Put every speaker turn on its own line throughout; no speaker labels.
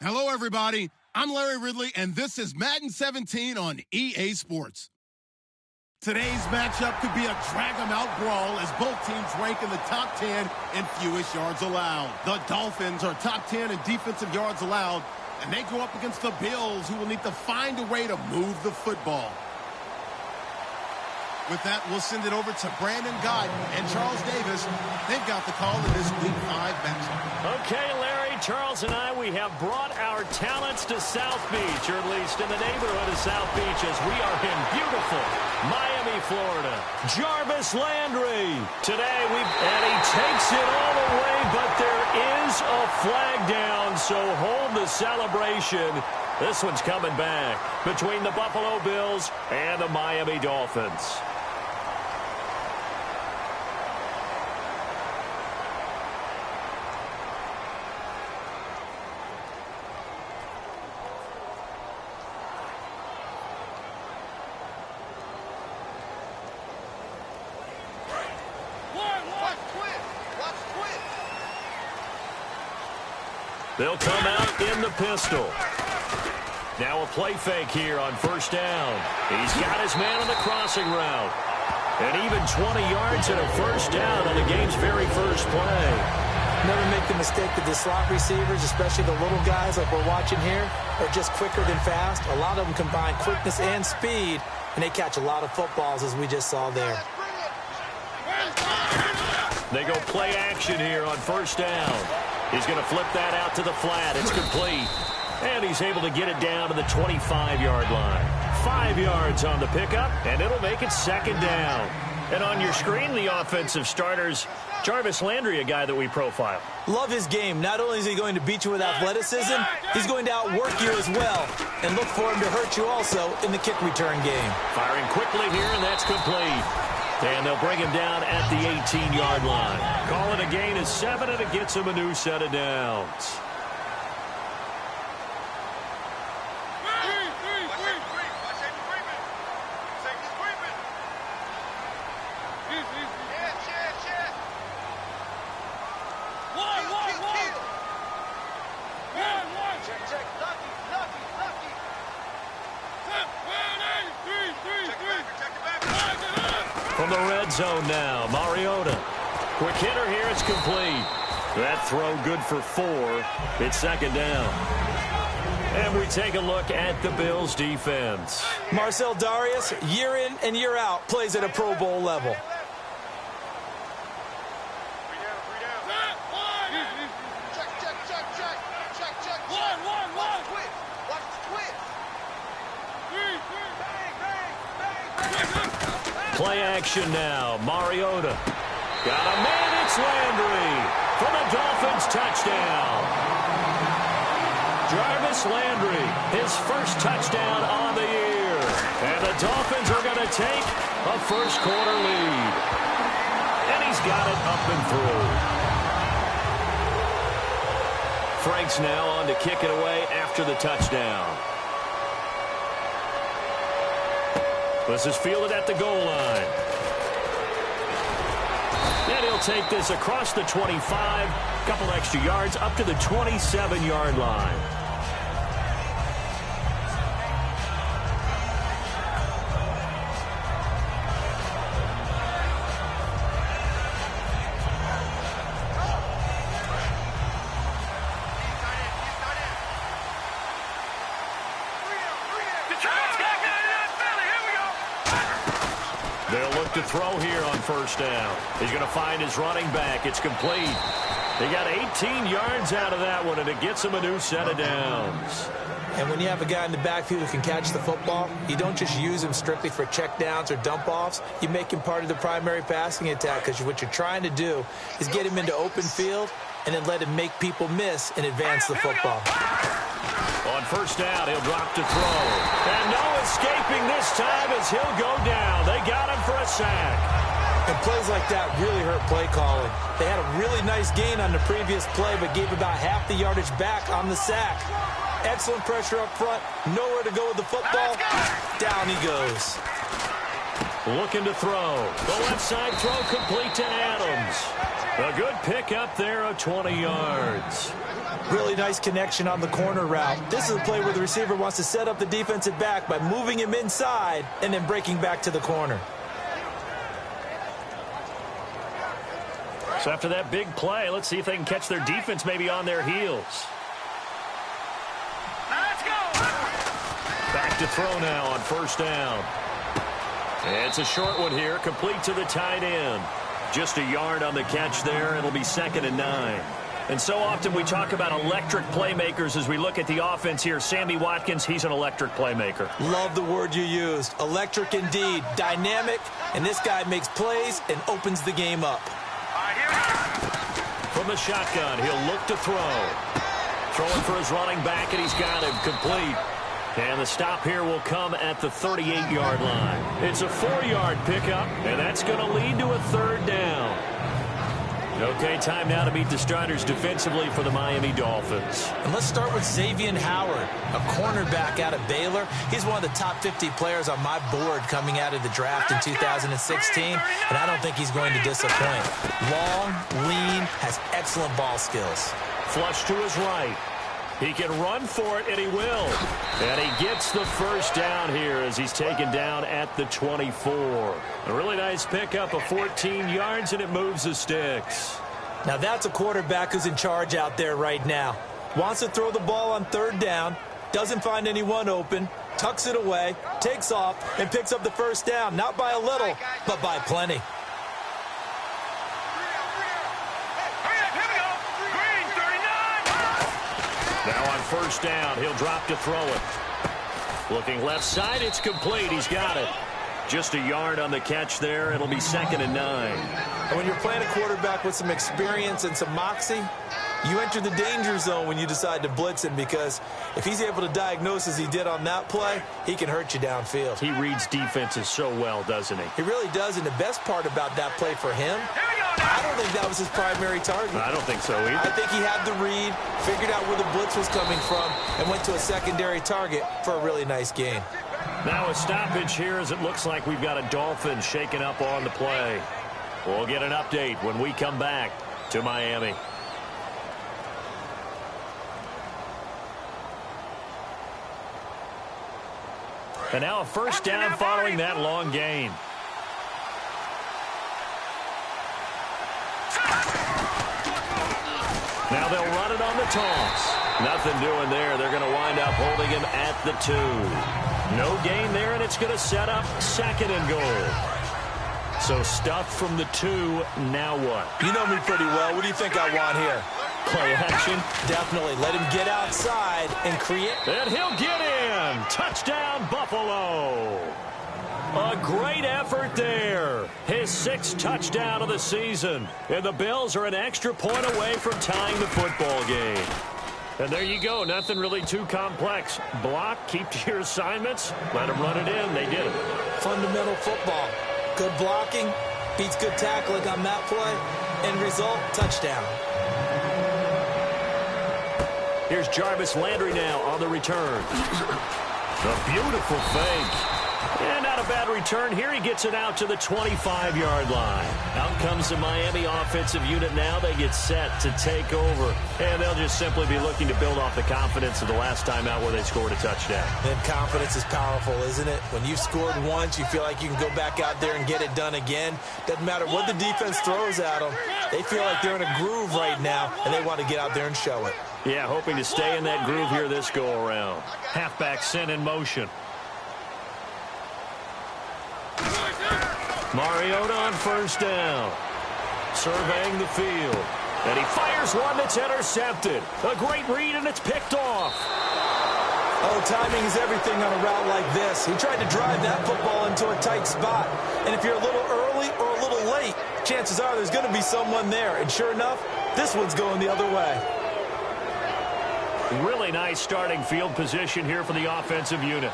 Hello, everybody. I'm Larry Ridley, and this is Madden 17 on EA Sports. Today's matchup could be a drag-em-out brawl as both teams rank in the top 10 in fewest yards allowed. The Dolphins are top 10 in defensive yards allowed, and they go up against the Bills, who will need to find a way to move the football. With that, we'll send it over to Brandon Gott and Charles Davis. They've got the call in this Week 5 matchup.
Okay, Larry, Charles and I, we have brought our talents to South Beach, or at least in the neighborhood of South Beach, as we are in beautiful Miami, Florida. Jarvis Landry today, and he takes it all the way, but there is a flag down, so hold the celebration. This one's coming back between the Buffalo Bills and the Miami Dolphins. They'll come out in the pistol. Now a play fake here on first down. He's got his man on the crossing route. And even 20 yards and a first down on the game's very first play.
Never make the mistake that the slot receivers, especially the little guys like we're watching here, are just quicker than fast. A lot of them combine quickness and speed, and they catch a lot of footballs, as we just saw there.
They go play action here on first down. He's going to flip that out to the flat. It's complete. And he's able to get it down to the 25-yard line. 5 yards on the pickup, and it'll make it second down. And on your screen, the offensive starters, Jarvis Landry, a guy that we profile.
Love his game. Not only is he going to beat you with athleticism, he's going to outwork you as well. And look for him to hurt you also in the kick return game.
Firing quickly here, and that's complete. And they'll bring him down at the 18-yard line. Call it a gain of 7, and it gets him a new set of downs. From the red zone now, Mariota. Quick hitter here, it's complete. That throw good for 4. It's second down. And we take a look at the Bills' defense.
Marcel Darius, year in and year out, plays at a Pro Bowl level.
Play action now. Mariota. Got a man. It's Landry for the Dolphins touchdown. Jarvis Landry, his first touchdown on the year. And the Dolphins are going to take a first quarter lead. And he's got it up and through. Frank's now on to kick it away after the touchdown. This is fielded at the goal line. And he'll take this across the 25, couple extra yards up to the 27-yard line. They'll look to throw here on first down. He's going to find his running back. It's complete. They got 18 yards out of that one, and it gets him a new set of downs.
And when you have a guy in the backfield who can catch the football, you don't just use him strictly for check downs or dump offs. You make him part of the primary passing attack, because what you're trying to do is get him into open field and then let him make people miss and advance the football.
On first down, he'll drop to throw. And no escaping this time as he'll go down. They got him for a sack.
And plays like that really hurt play calling. They had a really nice gain on the previous play, but gave about half the yardage back on the sack. Excellent pressure up front. Nowhere to go with the football. Down he goes.
Looking to throw. The left side throw complete to Adams. A good pickup there of 20 yards.
Really nice connection on the corner route. This is a play where the receiver wants to set up the defensive back by moving him inside and then breaking back to the corner.
So after that big play, let's see if they can catch their defense maybe on their heels.
Let's go.
Back to throw now on first down. It's a short one here, complete to the tight end. Just a yard on the catch there. It'll be 2nd and 9. And so often we talk about electric playmakers as we look at the offense here. Sammy Watkins, he's an electric playmaker.
Love the word you used. Electric indeed. Dynamic. And this guy makes plays and opens the game up.
From the shotgun, he'll look to throw. Throwing for his running back, and he's got him complete. And the stop here will come at the 38-yard line. It's a 4-yard pickup, and that's going to lead to a 3rd down. Okay, time now to meet the starters defensively for the Miami Dolphins.
And let's start with Xavier Howard, a cornerback out of Baylor. He's one of the top 50 players on my board coming out of the draft in 2016, and I don't think he's going to disappoint. Long, lean, has excellent ball skills.
Flush to his right. He can run for it, and he will. And he gets the first down here as he's taken down at the 24. A really nice pickup of 14 yards, and it moves the sticks.
Now that's a quarterback who's in charge out there right now. Wants to throw the ball on 3rd down, doesn't find anyone open, tucks it away, takes off, and picks up the first down. Not by a little, but by plenty.
Now on first down, he'll drop to throw it. Looking left side, it's complete. He's got it. Just a yard on the catch there. It'll be 2nd and 9.
And when you're playing a quarterback with some experience and some moxie, you enter the danger zone when you decide to blitz him, because if he's able to diagnose as he did on that play, he can hurt you downfield.
He reads defenses so well, doesn't he?
He really does, and the best part about that play for him, I don't think that was his primary target.
I don't think so either.
I think he had the read, figured out where the blitz was coming from, and went to a secondary target for a really nice gain.
Now a stoppage here as it looks like we've got a Dolphin shaking up on the play. We'll get an update when we come back to Miami. And now a first down following that long gain. Now they'll run it on the toss. Nothing doing there. They're going to wind up holding him at the 2. No gain there, and it's going to set up 2nd and goal. So stuff from the 2. Now what?
You know me pretty well. What do you think I want here?
Play action?
Definitely. Let him get outside and create.
And he'll get in. Touchdown, Buffalo. A great effort there. His 6th touchdown of the season. And the Bills are an extra point away from tying the football game. And there you go. Nothing really too complex. Block, keep to your assignments, let them run it in. They did it.
Fundamental football. Good blocking beats good tackling on that play. End result, touchdown.
Here's Jarvis Landry now on the return. A beautiful fake. And not a bad return here. He gets it out to the 25-yard line. Out comes the Miami offensive unit now. They get set to take over. And they'll just simply be looking to build off the confidence of the last time out where they scored a touchdown.
And confidence is powerful, isn't it? When you've scored once, you feel like you can go back out there and get it done again. Doesn't matter what the defense throws at them. They feel like they're in a groove right now, and they want to get out there and show it.
Yeah, hoping to stay in that groove here this go-around. Halfback sent in motion. Mariota on first down. Surveying the field. And he fires one that's intercepted. A great read, and it's picked off.
Oh, timing is everything on a route like this. He tried to drive that football into a tight spot. And if you're a little early or a little late, chances are there's going to be someone there. And sure enough, this one's going the other way.
Really nice starting field position here for the offensive unit.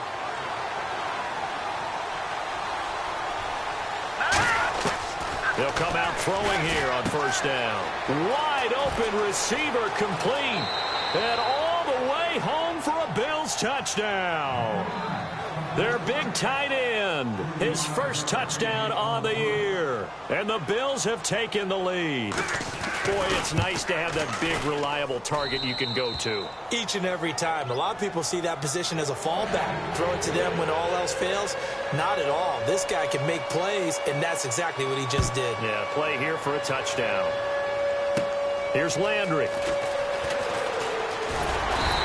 They'll come out throwing here on first down. Wide open receiver complete. And all the way home for a Bills touchdown. Their big tight end, his first touchdown on the year. And the Bills have taken the lead. Boy, it's nice to have that big, reliable target you can go to.
Each and every time. A lot of people see that position as a fallback. Throw it to them when all else fails. Not at all. This guy can make plays, and that's exactly what he just did.
Yeah, play here for a touchdown. Here's Landry.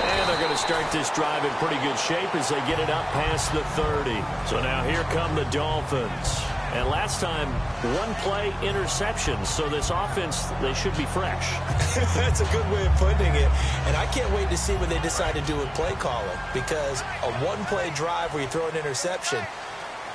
And they're going to start this drive in pretty good shape as they get it up past the 30. So now here come the Dolphins. And last time, one play interception. So this offense, they should be fresh.
That's a good way of putting it. And I can't wait to see what they decide to do with play calling. Because a one-play drive where you throw an interception,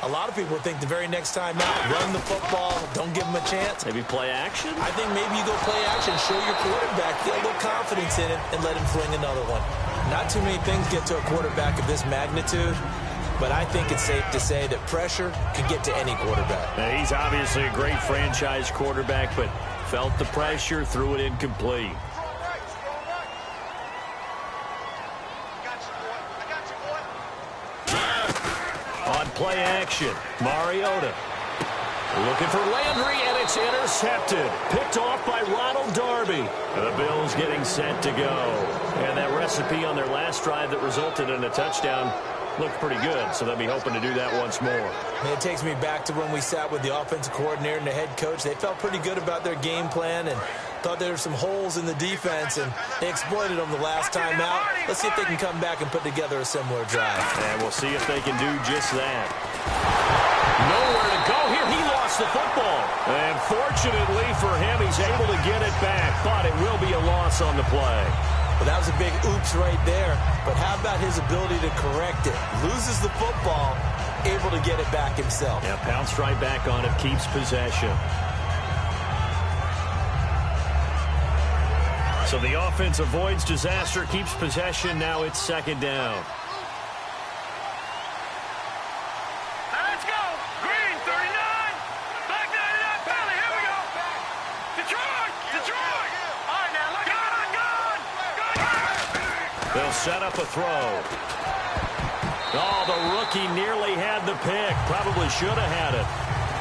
a lot of people think the very next time out, run the football, don't give them a chance.
Maybe play action?
I think maybe you go play action, show your quarterback, get a little confidence in it, and let him fling another one. Not too many things get to a quarterback of this magnitude. But I think it's safe to say that pressure can get to any quarterback.
Now, he's obviously a great franchise quarterback, but felt the pressure, threw it incomplete. On play action, Mariota. Looking for Landry, and it's intercepted. Picked off by Ronald Darby. The Bills getting set to go. And that recipe on their last drive that resulted in a touchdown looked pretty good, so they'll be hoping to do that once more.
And it takes me back to when we sat with the offensive coordinator and the head coach. They felt pretty good about their game plan and thought there were some holes in the defense, and they exploited them the last time out. Let's see if they can come back and put together a similar drive.
And we'll see if they can do just that. Nowhere to go here. He lost the football. And fortunately for him, he's able to get it back, but it will be a loss on the play.
Well, that was a big oops right there. But how about his ability to correct it? Loses the football, able to get it back himself.
Yeah, pounced right back on it, keeps possession. So the offense avoids disaster, keeps possession. Now it's second down.
Let's go. Green, 39. Black 99, Valley. Here we go. Detroit. Detroit. All right, now, look at it.
They'll set up a throw. Oh, the rookie nearly had the pick. Probably should have had it.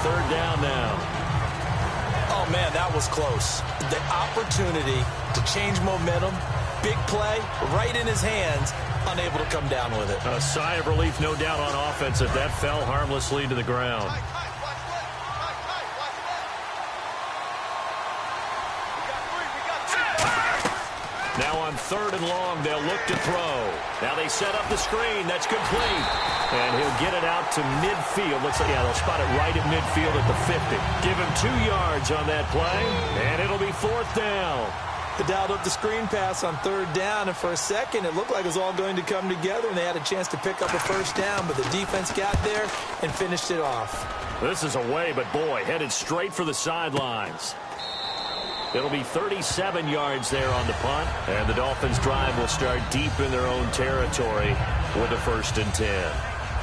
Third down now.
Oh, man, that was close. The opportunity to change momentum, big play, right in his hands, unable to come down with it.
A sigh of relief, no doubt, on offense if that fell harmlessly to the ground. Now on third and long, they'll look to throw. Now they set up the screen. That's complete. And he'll get it out to midfield. Looks like, yeah, they'll spot it right at midfield at the 50. Give him 2 yards on that play, and it'll be fourth down.
They dialed up the screen pass on third down, and for a second, it looked like it was all going to come together, and they had a chance to pick up a first down, but the defense got there and finished it off.
This is away, but boy, headed straight for the sidelines. It'll be 37 yards there on the punt, and the Dolphins' drive will start deep in their own territory with a 1st and 10.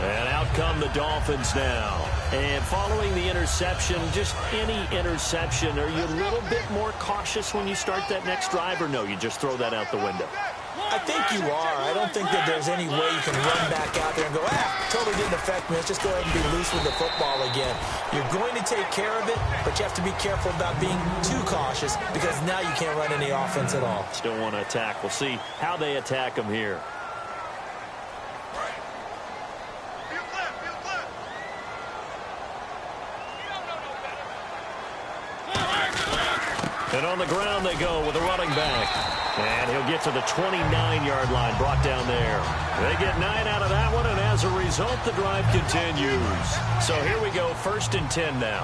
And out come the Dolphins now. And following the interception, just any interception, are you a little bit more cautious when you start that next drive, or no, you just throw that out the window?
I think you are. I don't think that there's any way you can run back out there and go, totally didn't affect me. Let's just go ahead and be loose with the football again. You're going to take care of it, but you have to be careful about being too cautious because now you can't run any offense at all.
Still want to attack. We'll see how they attack them here. And on the ground they go with a running back. And he'll get to the 29-yard line, brought down there. They get 9 out of that one, and as a result, the drive continues. So here we go, 1st and 10 now.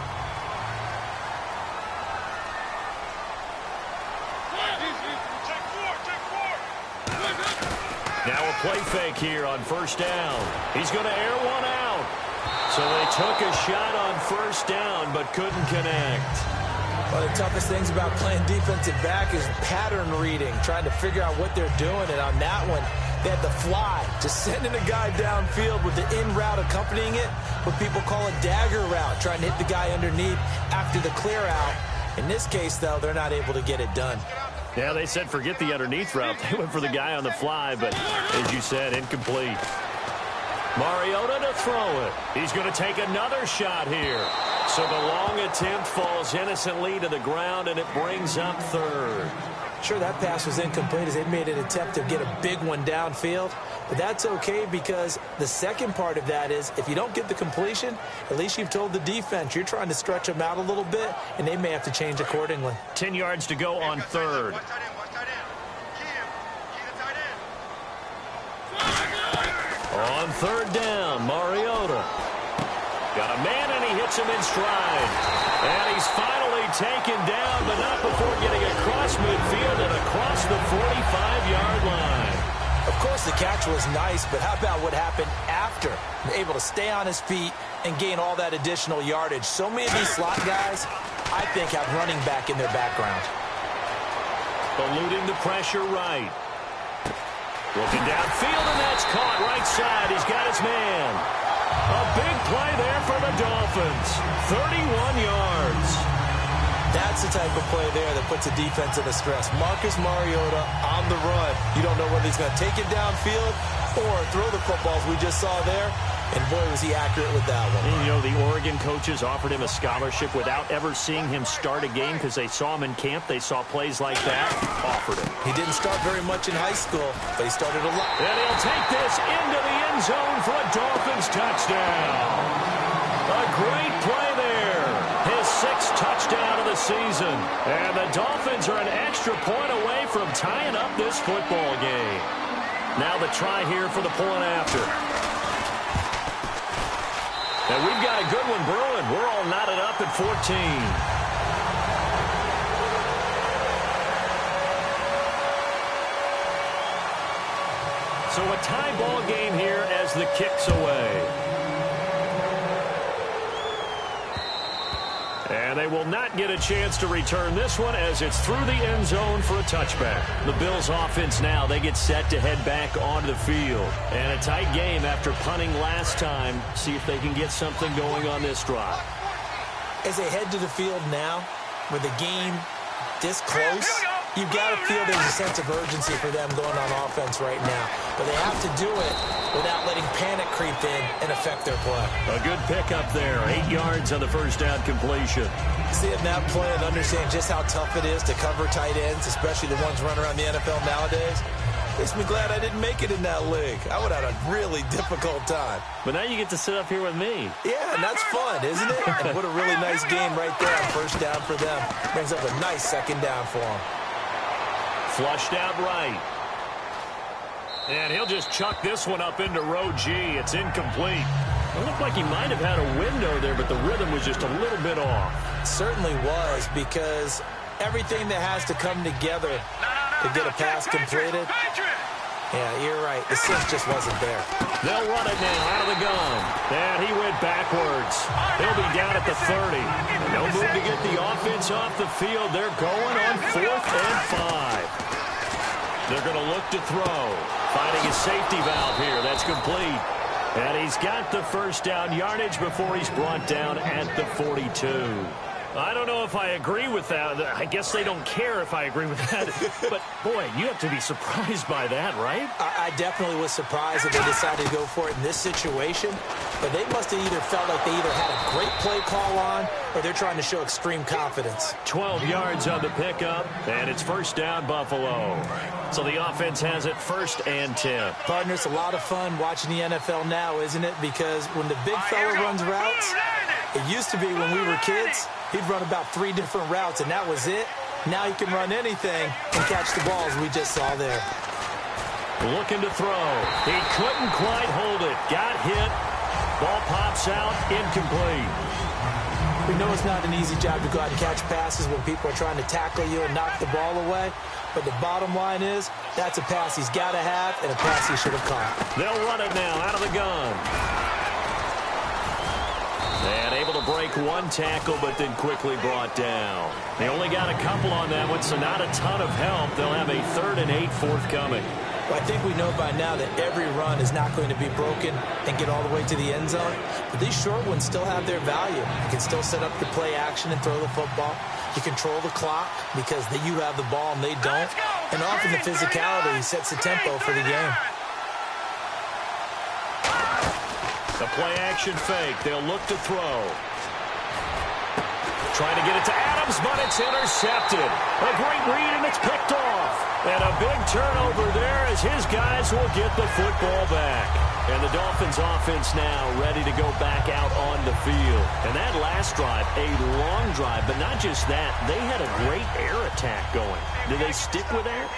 Now a play fake here on 1st down. He's going to air one out. So they took a shot on 1st down, but couldn't connect.
One of the toughest things about playing defensive back is pattern reading, trying to figure out what they're doing. And on that one, they had the fly, just sending a guy downfield with the in route accompanying it, what people call a dagger route, trying to hit the guy underneath after the clear out. In this case, though, they're not able to get it done.
Yeah, they said forget the underneath route. They went for the guy on the fly, but as you said, incomplete. Mariota to throw it. He's going to take another shot here. So the long attempt falls innocently to the ground, and it brings up third.
Sure, that pass was incomplete as they made an attempt to get a big one downfield. But that's okay because the second part of that is if you don't get the completion, at least you've told the defense you're trying to stretch them out a little bit, and they may have to change accordingly.
10 yards to go on third. On third down, Mariota. Got a man, and he hits him in stride. And he's finally taken down, but not before getting across midfield and across the 45-yard line.
Of course, the catch was nice, but how about what happened after? Able to stay on his feet and gain all that additional yardage. So many of these slot guys, I think, have running back in their background.
Eluding the pressure right. Looking downfield, and that's caught right side. He's got his man. A big play there for the Dolphins. 31 yards.
That's the type of play there that puts a defense in a stress. Marcus Mariota on the run. You don't know whether he's going to take it downfield or throw the footballs we just saw there. And boy, was he accurate with that one.
And, you know, the Oregon coaches offered him a scholarship without ever seeing him start a game because they saw him in camp. They saw plays like that. Offered him.
He didn't start very much in high school, but he started a lot.
And he'll take this into the end zone for a Dolphins touchdown. A great play there. His 6th touchdown of the season. And the Dolphins are an extra point away from tying up this football game. Now the try here for the point after. And we've got a good one brewing. We're all knotted up at 14. So a tie ball game here as the kick's away. And they will not get a chance to return this one as it's through the end zone for a touchback. The Bills offense now, they get set to head back onto the field. And a tight game after punting last time. See if they can get something going on this drive.
As they head to the field now, with the game this close, you've got to feel there's a sense of urgency for them going on offense right now. But they have to do it without letting panic creep in and affect their play.
A good pickup there. 8 yards on the first down completion.
Seeing that play and understand just how tough it is to cover tight ends, especially the ones running around the NFL nowadays, makes me glad I didn't make it in that league. I would have had a really difficult time.
But now you get to sit up here with me.
Yeah, and that's fun, isn't it? And what a really nice game right there on first down for them. Brings up a nice second down for them.
Flushed out right. And he'll just chuck this one up into row G. It's incomplete. It looked like he might have had a window there, but the rhythm was just a little bit off.
It certainly was, because everything that has to come together to get a pass completed. Yeah, you're right. The sense just wasn't there.
They'll run it now out of the gun. And he went backwards. He'll be down at the 30. No move to get the offense off the field. They're going on 4th and 5. They're going to look to throw. Finding his safety valve here. That's complete. And he's got the first down yardage before he's brought down at the 42. I don't know if I agree with that. I guess they don't care if I agree with that. But, boy, you have to be surprised by that, right?
I definitely was surprised that they decided to go for it in this situation. But they must have either felt like they either had a great play call on or they're trying to show extreme confidence.
12 yards on the pickup, and it's first down Buffalo. So the offense has it 1st and 10.
Partner, it's a lot of fun watching the NFL now, isn't it? Because when the big fella runs routes, it used to be when we were kids, he'd run about 3 different routes, and that was it. Now he can run anything and catch the balls we just saw there.
Looking to throw. He couldn't quite hold it. Got hit. Ball pops out. Incomplete.
We know it's not an easy job to go out and catch passes when people are trying to tackle you and knock the ball away. But the bottom line is, that's a pass he's got to have and a pass he should have caught.
They'll run it now out of the gun. And able to break one tackle, but then quickly brought down. They only got a couple on that one, so not a ton of help. They'll have a 3rd and 8 forthcoming.
Well, I think we know by now that every run is not going to be broken and get all the way to the end zone. But these short ones still have their value. You can still set up the play action and throw the football. You control the clock because you have the ball and they don't. And often the physicality sets the tempo for the game.
The play-action fake. They'll look to throw. Trying to get it to Adams, but it's intercepted. A great read, and it's picked off. And a big turnover there as his guys will get the football back. And the Dolphins offense now ready to go back out on the field. And that last drive, a long drive, but not just that. They had a great air attack going. Do they stick with that?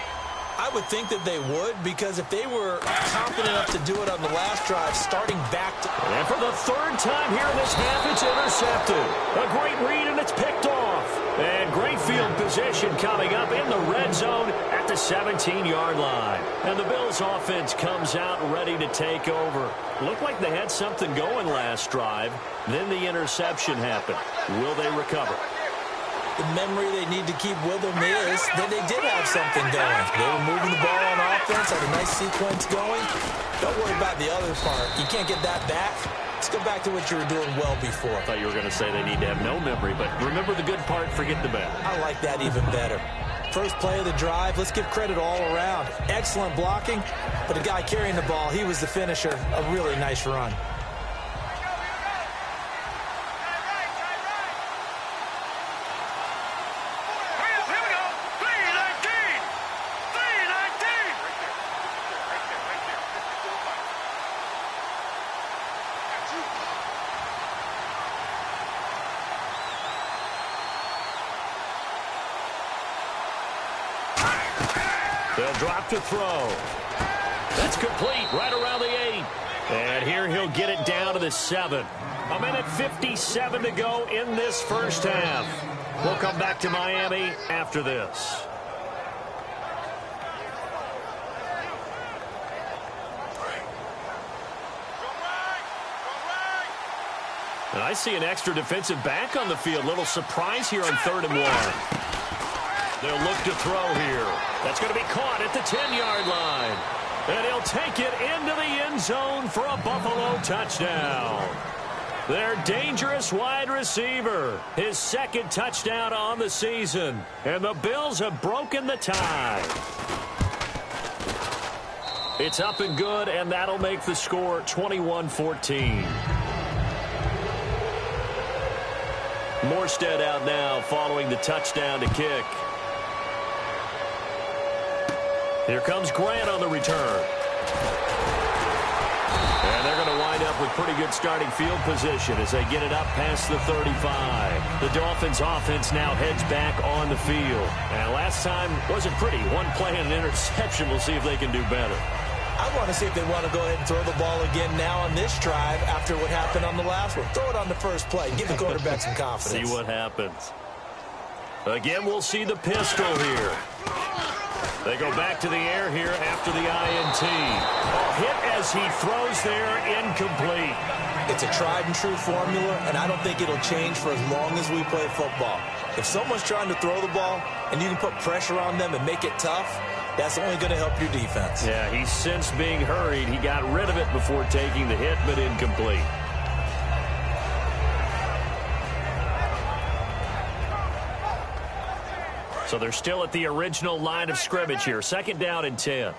I would think that they would, because if they were confident enough to do it on the last drive, starting back to...
And for the third time here in this half, it's intercepted. A great read, and it's picked off. And great field position coming up in the red zone at the 17-yard line. And the Bills' offense comes out ready to take over. Looked like they had something going last drive. Then the interception happened. Will they recover?
The memory they need to keep with them is that they did have something going. They were moving the ball on offense, had a nice sequence going. Don't worry about the other part. You can't get that back. Let's go back to what you were doing well before.
I thought you were going to say they need to have no memory, but remember the good part, forget the bad.
I like that even better. First play of the drive, let's give credit all around. Excellent blocking, but the guy carrying the ball, he was the finisher. A really nice run.
They'll drop to throw. That's complete right around the 8. And here he'll get it down to the 7. A minute 57 to go in this first half. We'll come back to Miami after this. And I see an extra defensive back on the field. Little surprise here on 3rd and 1. They'll look to throw here. That's going to be caught at the 10-yard line. And he'll take it into the end zone for a Buffalo touchdown. Their dangerous wide receiver. His second touchdown on the season. And the Bills have broken the tie. It's up and good, and that'll make the score 21-14. Morstead out now following the touchdown to kick. Here comes Grant on the return. And they're going to wind up with pretty good starting field position as they get it up past the 35. The Dolphins offense now heads back on the field. And last time wasn't pretty. One play and an interception. We'll see if they can do better.
I want to see if they want to go ahead and throw the ball again now on this drive after what happened on the last one. Throw it on the first play. Give the quarterback some confidence.
See what happens. Again, we'll see the pistol here. They go back to the air here after the INT. A hit as he throws there, incomplete.
It's a tried and true formula, and I don't think it'll change for as long as we play football. If someone's trying to throw the ball and you can put pressure on them and make it tough, that's only going to help your defense.
Yeah, he's since being hurried. He got rid of it before taking the hit, but incomplete. So they're still at the original line of scrimmage here. 2nd down and 10.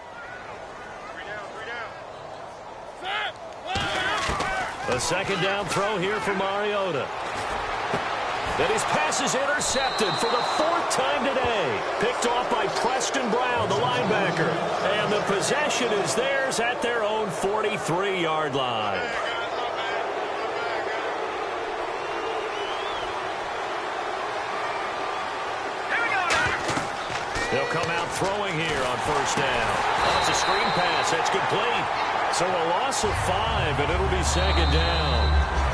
A 2nd down throw here for Mariota. And his pass is intercepted for the 4th time today. Picked off by Preston Brown, the linebacker. And the possession is theirs at their own 43-yard line. They'll come out throwing here on 1st down. Oh, it's a screen pass. That's complete. So a loss of 5, and it'll be 2nd down.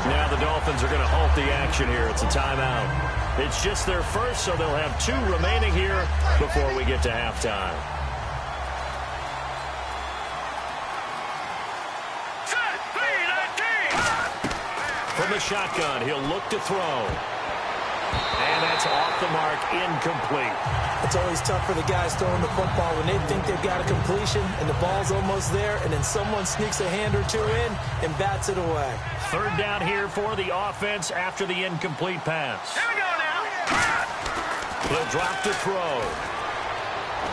Now the Dolphins are going to halt the action here. It's a timeout. It's just their first, so they'll have 2 remaining here before we get to halftime. From the shotgun, he'll look to throw. And that's off the mark, incomplete.
It's always tough for the guys throwing the football when they think they've got a completion and the ball's almost there, and then someone sneaks a hand or 2 in and bats it away.
3rd down here for the offense after the incomplete pass.
Here we go now.
He'll drop to throw.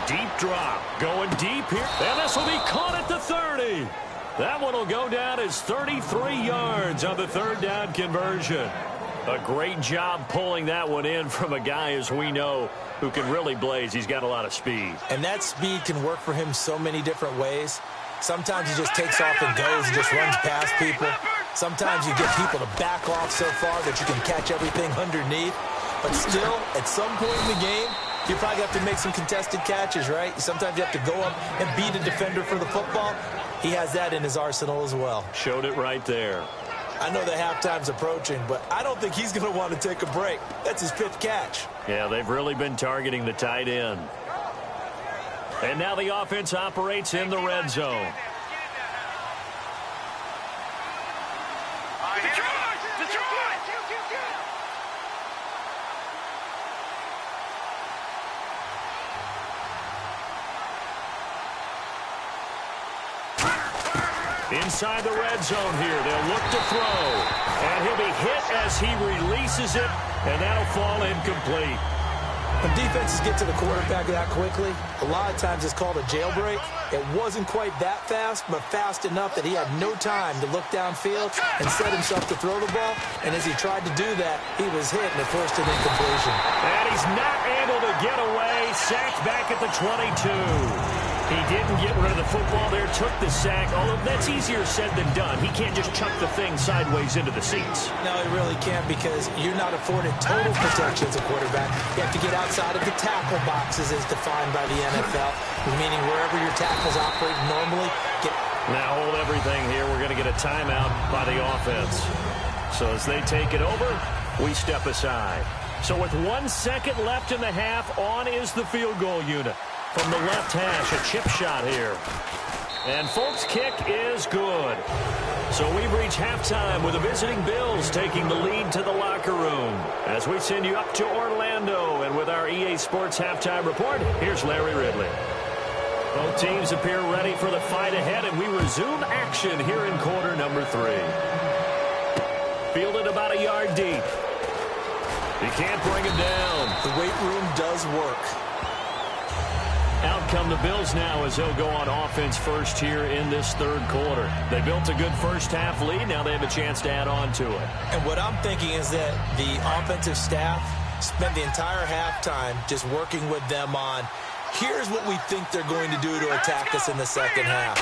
Deep drop, going deep here. And this will be caught at the 30. That one will go down as 33 yards on the third down conversion. A great job pulling that one in from a guy, as we know, who can really blaze. He's got a lot of speed.
And that speed can work for him so many different ways. Sometimes he just takes off and goes and just runs past people. Sometimes you get people to back off so far that you can catch everything underneath. But still, at some point in the game, you probably have to make some contested catches, right? Sometimes you have to go up and beat a defender for the football. He has that in his arsenal as well.
Showed it right there.
I know the halftime's approaching, but I don't think he's going to want to take a break. That's his fifth catch.
Yeah, they've really been targeting the tight end. And now the offense operates in the red zone. Inside the red zone here, they'll look to throw. And he'll be hit as he releases it, and that'll fall incomplete.
When defenses get to the quarterback that quickly, a lot of times it's called a jailbreak. It wasn't quite that fast, but fast enough that he had no time to look downfield and set himself to throw the ball. And as he tried to do that, he was hit and it forced an incompletion.
And he's not able to get away. Sacked back at the 22. He didn't get rid of the football there, took the sack, although that's easier said than done. He can't just chuck the thing sideways into the seats.
No, he really can't, because you're not afforded total protection as a quarterback. You have to get outside of the tackle boxes as defined by the NFL, meaning wherever your tackles operate normally.
Now hold everything here. We're going to get a timeout by the offense. So as they take it over, we step aside. So with 1 second left in the half, on is the field goal unit. From the left hash, a chip shot here. And Folk's kick is good. So we've reached halftime with the visiting Bills taking the lead to the locker room. As we send you up to Orlando, and with our EA Sports halftime report, here's Larry Ridley. Both teams appear ready for the fight ahead, and we resume action here in quarter number 3. Fielded about a yard deep. You can't bring him down.
The weight room does work.
Out come the Bills now as they'll go on offense first here in this third quarter. They built a good first half lead. Now they have a chance to add on to it.
And what I'm thinking is that the offensive staff spent the entire halftime just working with them on, here's what we think they're going to do to attack us in the second half.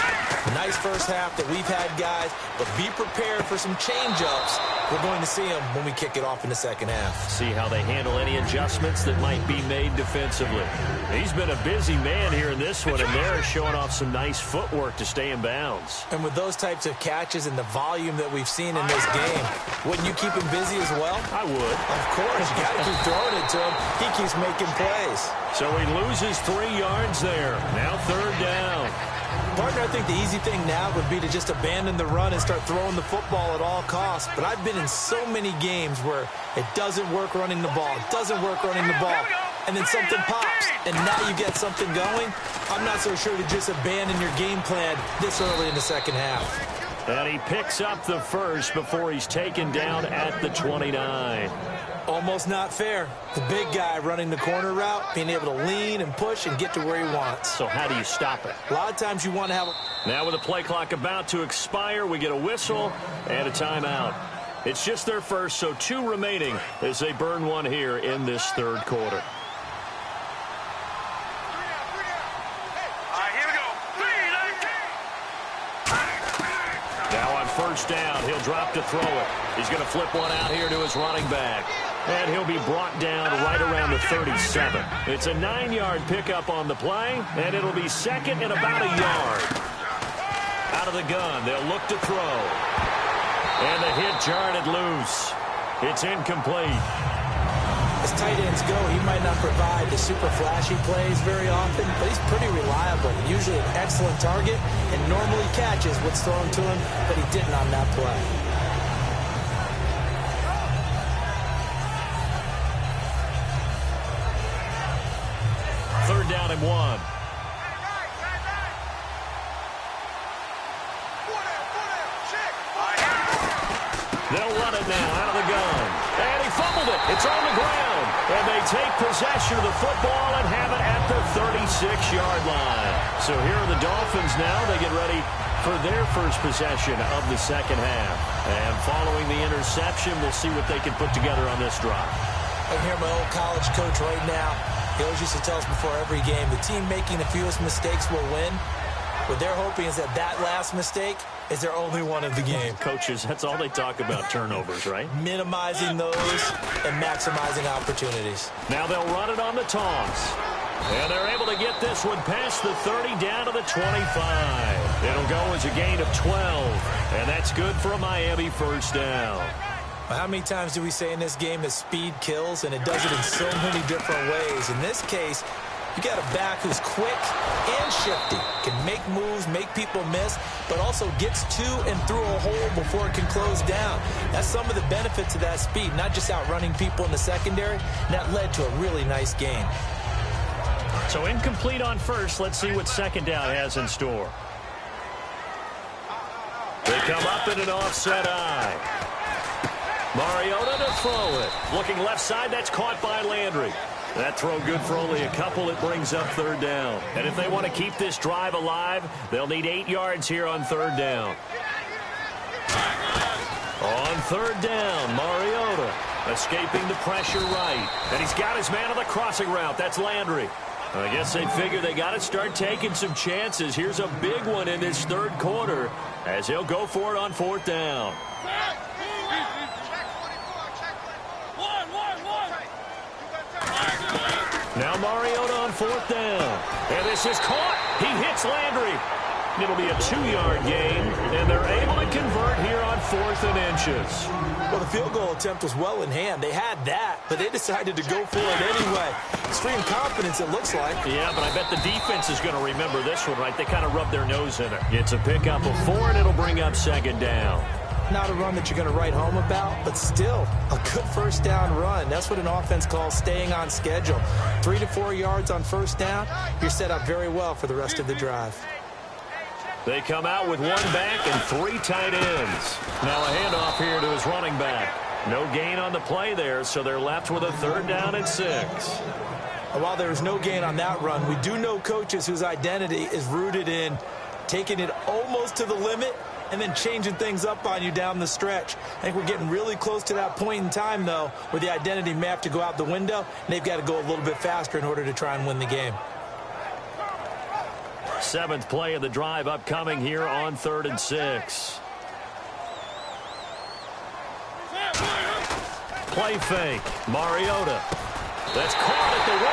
Nice first half that we've had, guys, but be prepared for some change-ups. We're going to see them when we kick it off in the second half.
See how they handle any adjustments that might be made defensively. He's been a busy man here in this one, and they're showing off some nice footwork to stay in bounds.
And with those types of catches and the volume that we've seen in this game, wouldn't you keep him busy as well?
I would.
Of course. You got to keep throwing it to him. He keeps making plays.
So he loses 3 yards there. Now third down.
Partner, I think the easy thing now would be to just abandon the run and start throwing the football at all costs. But I've been in so many games where it doesn't work running the ball. It doesn't work running the ball. And then something pops, and now you get something going. I'm not so sure to just abandon your game plan this early in the second half.
And he picks up the first before he's taken down at the 29.
Almost not fair. The big guy running the corner route, being able to lean and push and get to where he wants.
So how do you stop it?
A lot of times you want to have
Now with the play clock about to expire, we get a whistle and a timeout. It's just their first, so 2 remaining as they burn one here in this third quarter. Now on first down, he'll drop to throw it. He's going to flip one out here to his running back. And he'll be brought down right around the 37. It's a 9-yard pickup on the play, and it'll be second and about a yard. Out of the gun, they'll look to throw. And the hit jarred it loose. It's incomplete.
As tight ends go, he might not provide the super flashy plays very often, but he's pretty reliable. Usually an excellent target, and normally catches what's thrown to him, but he didn't on that play.
Third down and 1. They'll run it now out of the gun. And he fumbled it. It's on the ground. And they take possession of the football and have it at the 36-yard line. So here are the Dolphins now. They get ready for their first possession of the second half. And following the interception, we'll see what they can put together on this drive.
I can hear my old college coach right now. He always used to tell us before every game, the team making the fewest mistakes will win. What they're hoping is that that last mistake is their only one of the game.
Coaches, that's all they talk about, turnovers, right?
Minimizing those and maximizing opportunities.
Now they'll run it on the toss. And they're able to get this one past the 30 down to the 25. It'll go as a gain of 12. And that's good for a Miami first down.
Well, how many times do we say in this game that speed kills, and it does it in so many different ways? In this case, you got a back who's quick and shifty, can make moves, make people miss, but also gets to and through a hole before it can close down. That's some of the benefits of that speed, not just outrunning people in the secondary. And that led to a really nice gain.
So incomplete on first. Let's see what second down has in store. They come up in an offset eye. Mariota to throw it. Looking left side, that's caught by Landry. That throw good for only a couple. It brings up third down. And if they want to keep this drive alive, they'll need 8 yards here on third down. On third down, Mariota escaping the pressure right. And he's got his man on the crossing route. That's Landry. I guess they figure they got to start taking some chances. Here's a big one in this third quarter as he'll go for it on fourth down. Now Mariota on fourth down. And this is caught. He hits Landry. It'll be a 2-yard gain, and they're able to convert here on 4th and inches.
Well, the field goal attempt was well in hand. They had that, but they decided to go for it anyway. Extreme confidence, it looks like.
Yeah, but I bet the defense is going to remember this one, right? They kind of rubbed their nose in it. It's a pickup of 4, and it'll bring up second down.
Not a run that you're going to write home about, but still a good first down run. That's what an offense calls staying on schedule. 3 to 4 yards on first down. You're set up very well for the rest of the drive.
They come out with 1 back and 3 tight ends. Now a handoff here to his running back. No gain on the play there, so they're left with a third down and 6.
And while there was no gain on that run, we do know coaches whose identity is rooted in taking it almost to the limit and then changing things up on you down the stretch. I think we're getting really close to that point in time, though, where the identity may have to go out the window, and they've got to go a little bit faster in order to try and win the game.
7th play of the drive upcoming here on 3rd and 6. Play fake. Mariota. That's caught at the 1.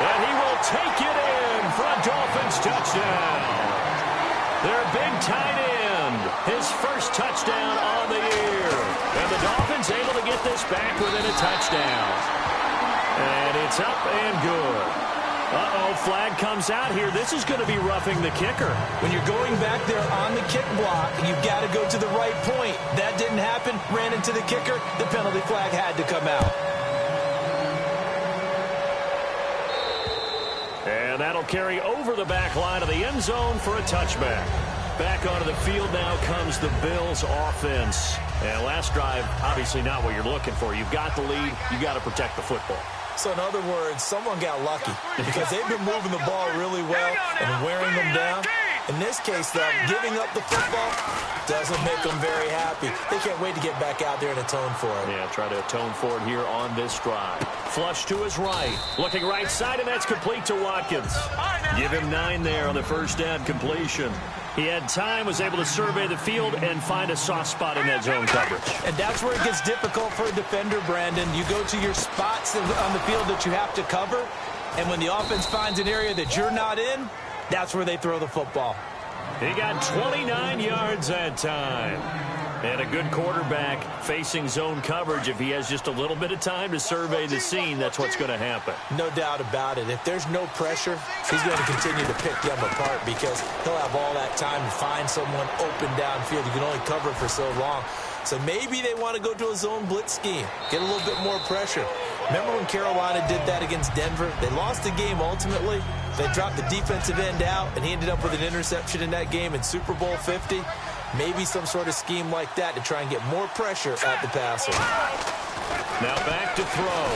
And he will take it in for a Dolphins touchdown. Their big tight end. His first touchdown on the year. And the Dolphins able to get this back within a touchdown. And it's up and good. Uh-oh, flag comes out here. This is going to be roughing the kicker.
When you're going back there on the kick block, you've got to go to the right point. That didn't happen. Ran into the kicker. The penalty flag had to come out.
And that'll carry over the back line of the end zone for a touchback. Back onto the field now comes the Bills offense. And last drive, obviously not what you're looking for. You've got the lead. You've got to protect the football.
So in other words, someone got lucky because they've been moving the ball really well and wearing them down. In this case, though, giving up the football doesn't make them very happy. They can't wait to get back out there and atone for it.
Yeah, try to atone for it here on this drive. Flush to his right. Looking right side, and that's complete to Watkins. Give him 9 there on the first down completion. He had time, was able to survey the field and find a soft spot in that zone coverage.
And that's where it gets difficult for a defender, Brandon. You go to your spots on the field that you have to cover, and when the offense finds an area that you're not in, that's where they throw the football.
He got 29 yards that time. And a good quarterback facing zone coverage. If he has just a little bit of time to survey the scene, that's what's going to happen.
No doubt about it. If there's no pressure, he's going to continue to pick them apart because he'll have all that time to find someone open downfield. You can only cover for so long. So maybe they want to go to a zone blitz scheme, get a little bit more pressure. Remember when Carolina did that against Denver? They lost the game ultimately. They dropped the defensive end out, and he ended up with an interception in that game in Super Bowl 50. Maybe some sort of scheme like that to try and get more pressure at the passer.
Now back to throw.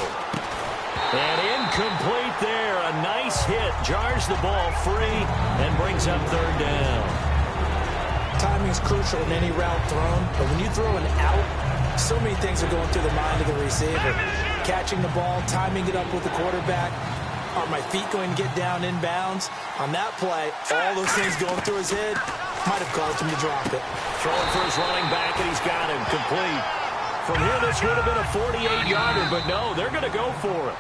And incomplete there. A nice hit. Jars the ball free and brings up third down.
timing is crucial in any route thrown, but when you throw an out, so many things are going through the mind of the receiver. Catching the ball, timing it up with the quarterback. Are my feet going to get down inbounds? On that play, all those things going through his head might have caused him to drop it.
Throwing for his running back, and he's got him complete. From here, this would have been a 48-yarder, but no, they're going to go for it.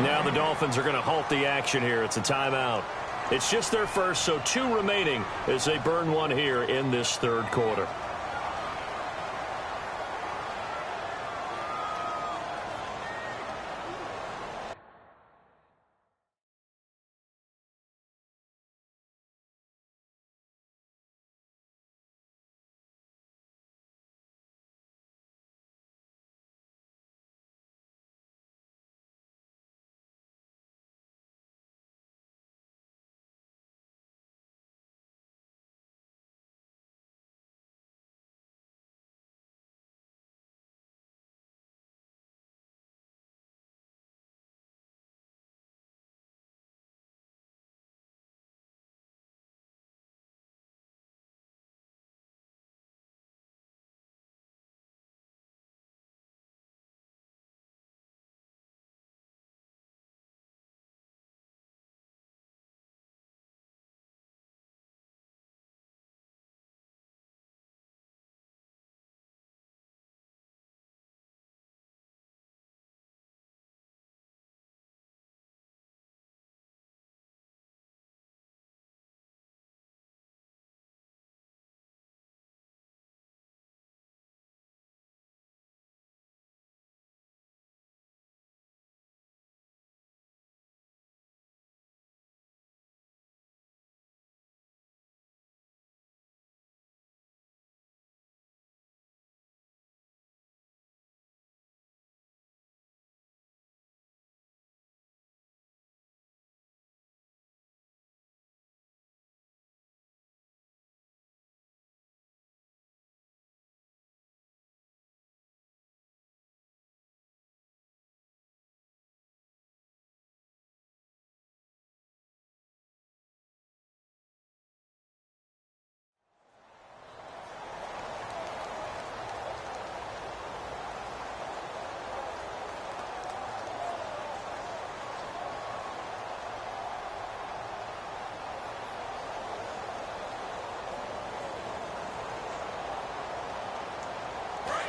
Now the Dolphins are going to halt the action here. It's a timeout. It's just their first, so 2 remaining as they burn one here in this third quarter.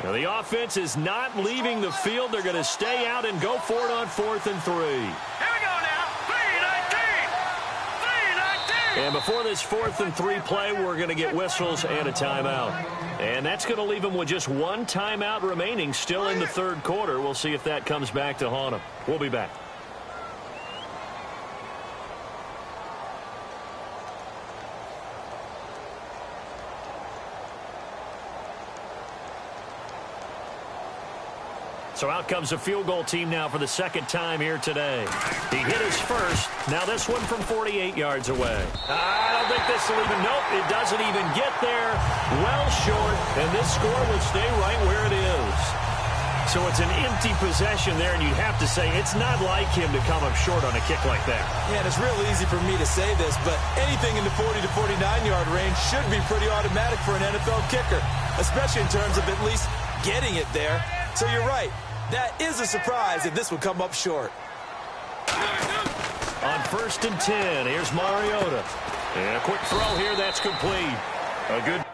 Now the offense is not leaving the field. They're going to stay out and go for it on 4th and 3.
Here we go now. 3-19. 3-19.
And before this 4th and 3 play, we're going to get whistles and a timeout. And that's going to leave them with just 1 timeout remaining still in the third quarter. We'll see if that comes back to haunt them. We'll be back. So out comes the field goal team now for the second time here today. He hit his first. Now this one from 48 yards away. I don't think this will even, nope, it doesn't even get there. Well short, and this score will stay right where it is. So it's an empty possession there, and you'd have to say it's not like him to come up short on a kick like that.
Yeah, and it's real easy for me to say this, but anything in the 40 to 49-yard range should be pretty automatic for an NFL kicker, especially in terms of at least getting it there. So you're right. That is a surprise if this would come up short.
On 1st and 10, here's Mariota. And a quick throw here, that's complete. A good